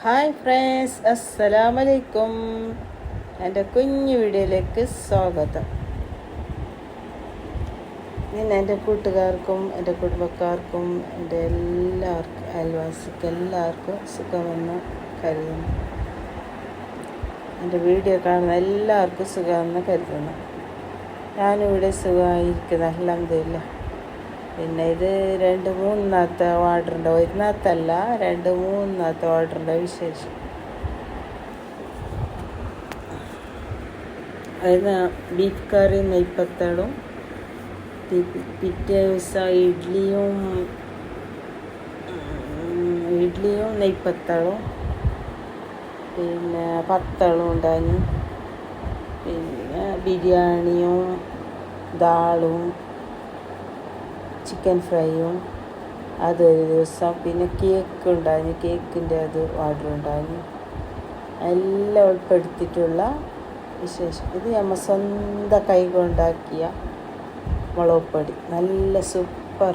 Hi friends, അസ്സലാമലൈക്കും. എൻ്റെ കുഞ്ഞു വീഡിയോയിലേക്ക് സ്വാഗതം. ഇന്ന് എൻ്റെ കൂട്ടുകാർക്കും എൻ്റെ കുടുംബക്കാർക്കും എൻ്റെ എല്ലാവർക്കും അയൽവാസിക്ക് എല്ലാവർക്കും സുഖമെന്ന് കരുതുന്നു. എൻ്റെ വീഡിയോ കാണുന്ന എല്ലാവർക്കും സുഖമെന്ന് കരുതുന്നു. ഞാനിവിടെ സുഖമായിരിക്കുന്നു, അൽഹംദുലില്ലാ. പിന്നെ ഇത് 2-3 ഓർഡറിൻ്റെ, ഒരിനകത്തല്ല 2-3 ഓർഡറിൻ്റെ വിശേഷം. അതിന് ബീഫ് കറി നെയ്പ്പത്തളും, പിറ്റേ ദിവസം ഇഡ്ഡലിയും നെയ്പ്പത്തളും, പിന്നെ പത്തളും ഉണ്ടായിരുന്നു, പിന്നെ ബിരിയാണിയും ദാളും ചിക്കൻ ഫ്രൈയും അതൊരു ദിവസം. പിന്നെ കേക്ക് ഉണ്ടായിരുന്നു, കേക്കിൻ്റെ അത് ഓർഡർ ഉണ്ടായിരുന്നു. എല്ലാം ഉൾപ്പെടുത്തിയിട്ടുള്ള വിശേഷം. ഇത് നമ്മൾ സ്വന്തം കൈ കൊണ്ടാക്കിയ മുളക് പൊടി, നല്ല സൂപ്പർ,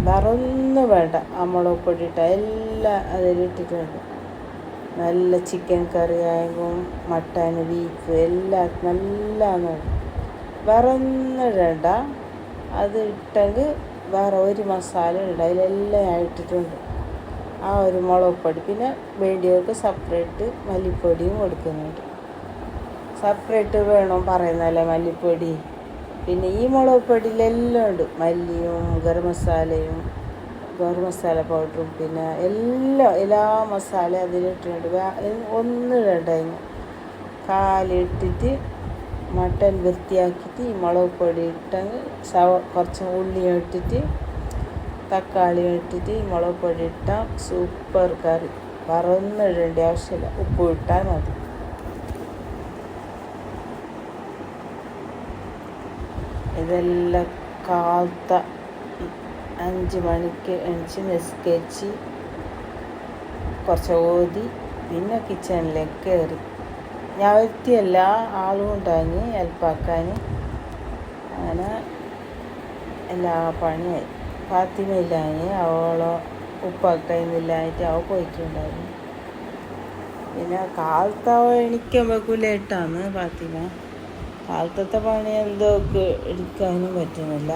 വേറെ ഒന്നും വേണ്ട. ആ മുളക് പൊടി ഇട്ട എല്ലാം അതിലിട്ടിട്ടുണ്ട്. നല്ല ചിക്കൻ കറി ആയെങ്കിലും മട്ടൻ ബീഫ് എല്ലാം നല്ലതാണ്. വേറെ ഒന്നും ഇടണ്ട. അത് ഇട്ടെങ്കിൽ വേറെ ഒരു മസാല ഉണ്ട്, അതിലെല്ലാം ഞാൻ ഇട്ടിട്ടുണ്ട്. ആ ഒരു മുളക് പൊടി. പിന്നെ വേണ്ടിയവർക്ക് സെപ്പറേറ്റ് മല്ലിപ്പൊടിയും കൊടുക്കുന്നുണ്ട്. സെപ്പറേറ്റ് വേണം പറയുന്നല്ലേ മല്ലിപ്പൊടി. പിന്നെ ഈ മുളക് പൊടിയിലെല്ലാം ഉണ്ട്, മല്ലിയും ഗരം മസാല പൗഡറും, പിന്നെ എല്ലാ മസാല അതിലിട്ടിട്ടുണ്ട്. ഒന്നും ഇടണ്ടായിരുന്നു. കാലിട്ടിട്ട് മട്ടൻ വൃത്തിയാക്കിയിട്ട് ഈ മുളക് പൊടി ഇട്ടെങ്കിൽ കുറച്ച് ഉള്ളിയും ഇട്ടിട്ട് തക്കാളിയും ഇട്ടിട്ട് ഈ മുളക് പൊടി ഇട്ടാൽ സൂപ്പർ കറി. വേറൊന്നും ഇടേണ്ട ആവശ്യമില്ല, ഉപ്പ് ഇട്ടാൽ മതി. ഇതെല്ലാം കാലത്ത 5 മണിക്ക് എണിച്ച് നിസ്കരിച്ച് കുറച്ച് ഓതി പിന്നെ കിച്ചണിലേക്ക് കയറി. ഞാൻ വ്യക്തിയല്ല, ആളും ഉണ്ടായി ഹെൽപ്പാക്കാൻ. അങ്ങനെ എല്ലാ പണിയായി. ഫാത്തിമയില്ലായി, അവളോ ഉപ്പാക്കുന്നില്ലായിട്ട് അവൾ പോയിട്ടുണ്ടായിരുന്നു. പിന്നെ കാലത്ത് എണിക്കുമ്പോൾ ലേറ്റാണ് ഫാത്തിമ. കാലത്തെ പണി എന്തോ എടുക്കാനും പറ്റുന്നില്ല.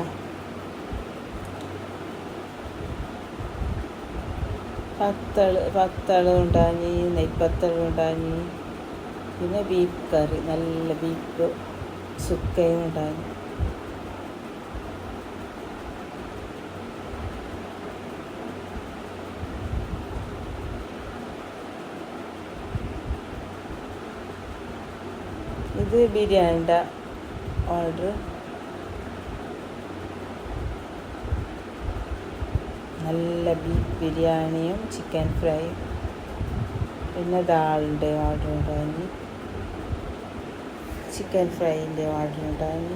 പത്തള് ഉണ്ടായി, നെയ്പ്പത്തളും ഉണ്ടായി, പിന്നെ ബീഫ് കറി, നല്ല ബീഫ് സുക്കയും ഉണ്ടായി. ഇത് ബിരിയാണിൻ്റെ ഓർഡർ. നല്ല ബീഫ് ബിരിയാണിയും ചിക്കൻ ഫ്രൈയും, പിന്നെ ദാളിൻ്റെ ഓർഡർ ഉണ്ടായി, ചിക്കൻ ഫ്രൈൻ്റെ ഓർഡർ ഉണ്ടായി.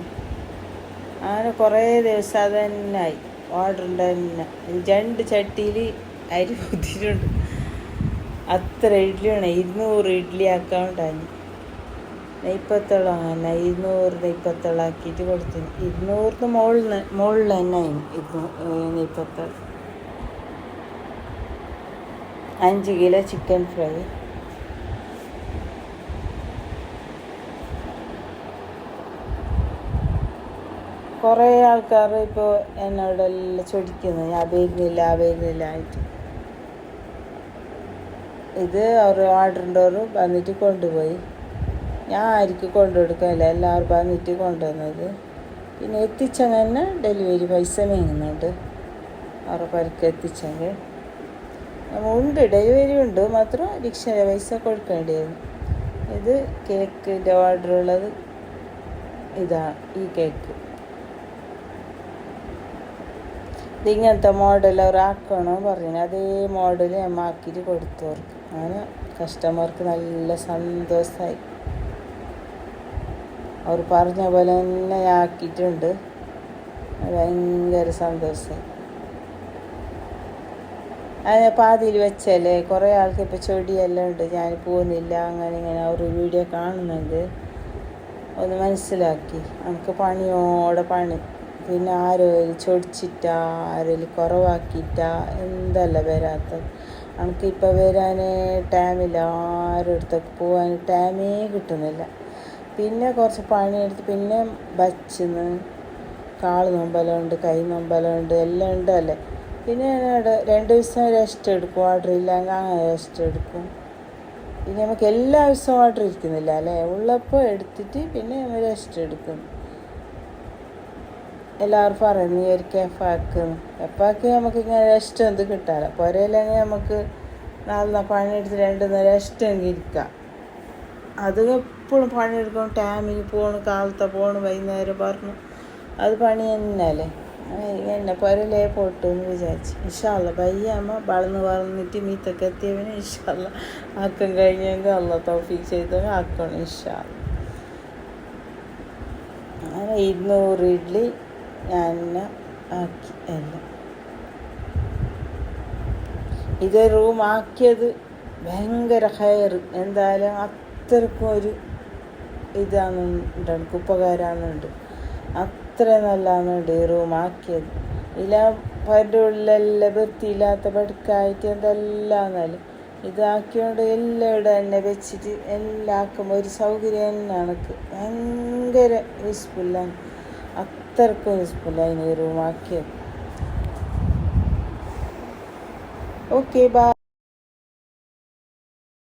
അങ്ങനെ കുറേ ദിവസം അത് തന്നെ ആയി. ഓർഡറിൻ്റെ തന്നെ 2 ചട്ടിയിൽ അരി കുത്തിയിട്ടുണ്ട്. അത്ര ഇഡ്ഡലിയാണ്, 200 ഇഡ്ഡലി ആക്കാൻ ഉണ്ടായി. നെയ്പ്പത്തളം അങ്ങനെ 200 നെയ്പ്പത്തളാക്കിയിട്ട് കൊടുത്തു. 200 മുകളിൽ തന്നെ ആയി നെയ്പ്പത്തളം. 5 കിലോ ചിക്കൻ ഫ്രൈ. കുറേ ആൾക്കാർ ഇപ്പോൾ എന്നോടെല്ലാം ചൊടിക്കുന്നു, ഞാൻ വരുന്നില്ല ആയിട്ട്. ഇത് അവർ ഓർഡറിൻ്റെ വന്നിട്ട് കൊണ്ടുപോയി. ഞാൻ ആർക്കും കൊണ്ടുകൊടുക്കാനില്ല, എല്ലാവരും വന്നിട്ട് കൊണ്ടുവന്നത്. പിന്നെ എത്തിച്ചെങ്കിൽ തന്നെ ഡെലിവറി പൈസ മേങ്ങുന്നുണ്ട്. അവരുടെ പേർക്ക് എത്തിച്ചെങ്കിൽ ഉണ്ട്, ഡെലിവറി ഉണ്ട്, മാത്രം ഡിക്ഷണറി പൈസ കൊടുക്കേണ്ടി വരും. ഇത് കേക്കിൻ്റെ ഓർഡർ ഉള്ളത് ഇതാണ്, ഈ കേക്ക്. ഇതിങ്ങനത്തെ മോഡൽ അവർ ആക്കണോ പറഞ്ഞു, അതേ മോഡൽ നമ്മൾ ആക്കിയിട്ട് കൊടുത്തവർക്ക്. അങ്ങനെ കസ്റ്റമർക്ക് നല്ല സന്തോഷമായി. അവർ പറഞ്ഞ പോലെ തന്നെ ആക്കിയിട്ടുണ്ട്. ഭയങ്കര സന്തോഷമായി. അതിനെ പാതിയിൽ വെച്ചല്ലേ കുറേ ആൾക്ക് ഇപ്പോൾ ചൊടിയെല്ലാം ഉണ്ട്, ഞാൻ പോകുന്നില്ല അങ്ങനെ ഇങ്ങനെ അവർ വീഡിയോ കാണുന്നുണ്ട്. ഒന്ന് മനസ്സിലാക്കി, നമുക്ക് പണിയോടെ പണി. പിന്നെ ആരോ ചൊടിച്ചിട്ടാ, ആരെങ്കിലും കുറവാക്കിയിട്ടാ, എന്തല്ല വരാത്തത്. എനിക്കിപ്പോൾ വരാൻ ടൈമില്ല, ആരുടെ അടുത്തൊക്കെ പോകാൻ ടൈമേ കിട്ടുന്നില്ല. പിന്നെ കുറച്ച് പണിയെടുത്ത് പിന്നെ ബച്ചിന്ന് കാല് നൊമ്പലുണ്ട്, കൈ നൊമ്പലുണ്ട്, എല്ലാം ഉണ്ടല്ലേ. പിന്നെ ഞാൻ 2 ദിവസം റെസ്റ്റ് എടുക്കും, ഓർഡർ ഇല്ലെങ്കിൽ അങ്ങനെ റെസ്റ്റ് എടുക്കും. പിന്നെ നമുക്ക് എല്ലാ ദിവസവും ഓർഡർ ഇരിക്കുന്നില്ല അല്ലേ, ഉള്ളപ്പോൾ എടുത്തിട്ട് പിന്നെ നമ്മൾ റെസ്റ്റ് എടുക്കും. എല്ലാവരും പറയും നീ ഒരു കെഫാക്കുന്നു, എപ്പാക്കി നമുക്ക് ഇങ്ങനെ റെസ്റ്റ് എന്ത് കിട്ടാമല്ലോ. പുരയില്ലെങ്കിൽ നമുക്ക് 4 പണിയെടുത്ത് 2 റെസ്റ്റ് എങ്കിൽ ഇരിക്കാം. അത് എപ്പോഴും പണിയെടുക്കണം, ടൈമിന് പോകണം, കാലത്തെ പോകണം, വൈകുന്നേരം പറഞ്ഞു, അത് പണി തന്നെയല്ലേ. എന്നെ പുരലേ പോട്ടു എന്ന് വിചാരിച്ചു. ഇൻഷാ അല്ലാ ബയ്യമ്മ വളർന്ന് വളർന്നിട്ട് മീത്തൊക്കെ എത്തിയവന് ഇൻഷാ അല്ലാ ആക്കം കഴിഞ്ഞെങ്കിൽ അല്ലാ തൗഫീഖ് ചെയ്തവൻ ആക്കണം ഇൻഷാ അല്ലാ. അങ്ങനെ 200 ഇഡ്ഡലി ഞാൻ ആക്കി. എല്ലാം ഇതേ റൂം ആക്കിയത് ഭയങ്കര ഹെയർ, എന്തായാലും അത്രക്കും ഒരു ഇതാണെന്നുണ്ട്, ഉപകാരമാണെന്നുണ്ട്, അത്ര നല്ലതാണെന്നുണ്ട് ഈ റൂം ആക്കിയത്. ഇല്ല പരുടെ ഉള്ളിലെല്ലാം വൃത്തിയില്ലാത്ത ബെടുക്കായിട്ട് എന്തെല്ലാം എന്നാലും ഇതാക്കിയോണ്ട് എല്ലാം ഇവിടെ തന്നെ വെച്ചിട്ട് എല്ലാം ആക്കുമ്പോൾ ഒരു സൗകര്യം തന്നെയാണ് എനിക്ക്. ഭയങ്കര യൂസ്ഫുള്ളാണ്, അത്രക്കും യൂസ്ഫുള്ളാണ് ഈ റൂം ആക്കിയത്. Okay bye.